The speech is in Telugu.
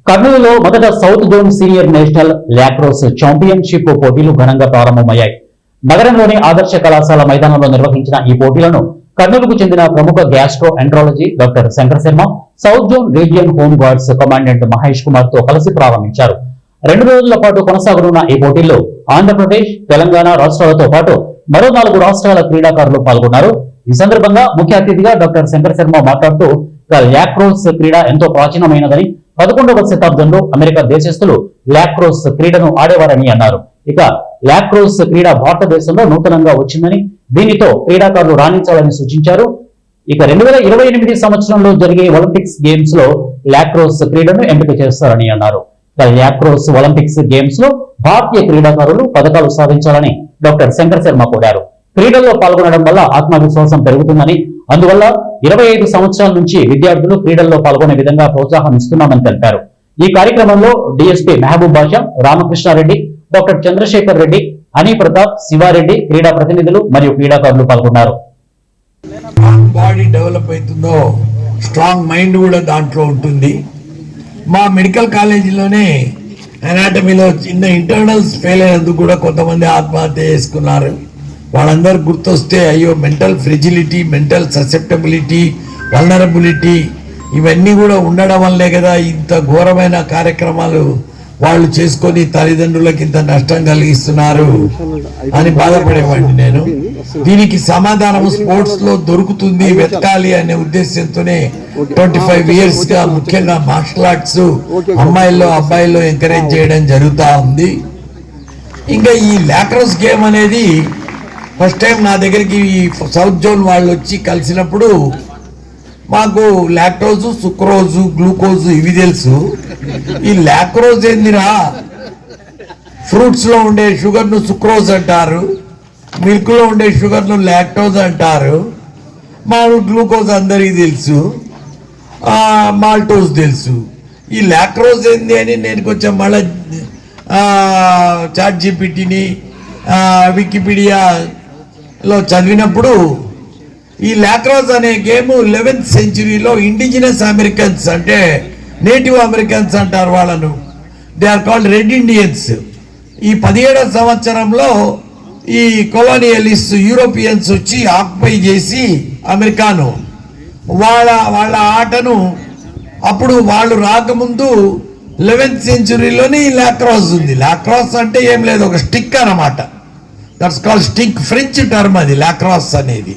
కర్నూలులో మొదట south zone senior national lacrosse championship పోటీలు ఘనంగా ప్రారంభమయ్యాయి. నగరంలోని ఆదర్శ కళాశాల మైదానంలో నిర్వహించిన ఈ పోటీలను కర్నూలుకు చెందిన ప్రముఖ gastro enterology doctor Shankar Sharma, south zone region home guards commandant Mahesh Kumar తో కలిసి ప్రారంభించారు. 2 రోజుల పాటు కొనసాగనున్న ఈ పోటీల్లో ఆంధ్రప్రదేశ్, తెలంగాణ రాష్ట్రాలతో పాటు మరో 4 రాష్ట్రాల క్రీడాకారులు పాల్గొన్నారు. ఈ సందర్భంగా ముఖ్య అతిథిగా డాక్టర్ శంకర్ శర్మ మాట్లాడుతూ లాక్రోస్ క్రీడ ఎంతో ప్రాచీనమైనదని, 11వ శతాబ్దంలో అమెరికా దేశస్థులు లాక్రోస్ క్రీడను ఆడేవారని అన్నారు. ఇక లాక్రోస్ క్రీడ భారతదేశంలో నూతనంగా వచ్చిందని, దీనితో క్రీడాకారులు రాణించాలని సూచించారు. ఇక 2028 సంవత్సరంలో జరిగే ఒలింపిక్స్ గేమ్స్ లో లాక్రోస్ క్రీడను ఎంపిక చేస్తారని అన్నారు. లాక్రోస్ ఒలింపిక్స్ గేమ్స్ లో భారతీయ క్రీడాకారులు పథకాలు సాధించాలని డాక్టర్ శంకర్ శర్మ కోరారు. క్రీడల్లో పాల్గొనడం వల్ల ఆత్మవిశ్వాసం పెరుగుతుందని, అందువల్ల 25 సంవత్సరాల నుంచి విద్యార్థులు క్రీడల్లో పాల్గొనే విధంగా ప్రోత్సాహం ఇస్తున్నామని తెలిపారు. ఈ కార్యక్రమంలో డిఎస్పీ మహబూబ్ బాషా, రామకృష్ణారెడ్డి, డాక్టర్ చంద్రశేఖర్ రెడ్డి, అని ప్రతాప్, శివారెడ్డి, క్రీడా ప్రతినిధులు మరియు క్రీడాకారులు పాల్గొన్నారు. బాడీ డెవలప్ అవుతుందో స్ట్రాంగ్ మైండ్ కూడా దాంట్లో ఉంటుంది. మా మెడికల్ కాలేజీలోనే అనాటమీలో చిన్న ఇంటర్నల్స్ ఫెయిల్ అయినందుకు కూడా కొంతమంది ఆత్మహత్య చేసుకున్నారు. వాళ్ళందరూ గుర్తొస్తే అయ్యో mental fragility, mental susceptibility, vulnerability ఇవన్నీ కూడా ఉండడం వల్లే కదా ఇంత ఘోరమైన కార్యక్రమాలు వాళ్ళు చేసుకొని తల్లిదండ్రులకు ఇంత నష్టం కలిగిస్తున్నారు అని బాధపడేవాడిని నేను. దీనికి సమాధానం స్పోర్ట్స్ లో దొరుకుతుంది, వెతకాలి అనే ఉద్దేశంతోనే 25 years గా ముఖ్యంగా మార్షల్ ఆర్ట్స్ అమ్మాయిల్లో అబ్బాయిల్లో ఎంకరేజ్ చేయడం జరుగుతూ ఉంది. ఇంకా ఈ లాక్రోస్ గేమ్ అనేది ఫస్ట్ టైం నా దగ్గరికి సౌత్ జోన్ వాళ్ళు వచ్చి కలిసినప్పుడు మాకు లాక్టోజు, సుక్రోజు, గ్లూకోజు ఇవి తెలుసు. ఈ లాక్రోజ్ ఏందిరా, ఫ్రూట్స్ లో ఉండే షుగర్ ను సుక్రోజ్ అంటారు, మిల్క్ లో ఉండే షుగర్ ను లాక్టోజ్ అంటారు, మాకు గ్లూకోజ్ అందరికీ తెలుసు, మాల్టోజ్ తెలుసు. ఈ లాక్రోజ్ ఏంది అని నేను కొంచెం మళ్ళీ చాట్ జీపీటీని, వికీపీడియాలో చదివినప్పుడు ఈ లాక్రోస్ అనే గేమ్ 11th centuryలో ఇండిజినస్ అమెరికన్స్ అంటే నేటివ్ అమెరికన్స్ అంటారు వాళ్ళను, they are called red Indians. ఈ 17వ సంవత్సరంలో ఈ కొలోనియలిస్ట్ యూరోపియన్స్ వచ్చి ఆక్యుపై చేసి అమెరికాను వాళ్ళ ఆటను అప్పుడు వాళ్ళు రాకముందు 11th centuryలోనే ఈ లాక్రాస్ ఉంది. లాక్రాస్ అంటే ఏం లేదు, ఒక స్టిక్ అన్నమాట. That's called stick, French term అది లాక్రాస్ అనేది.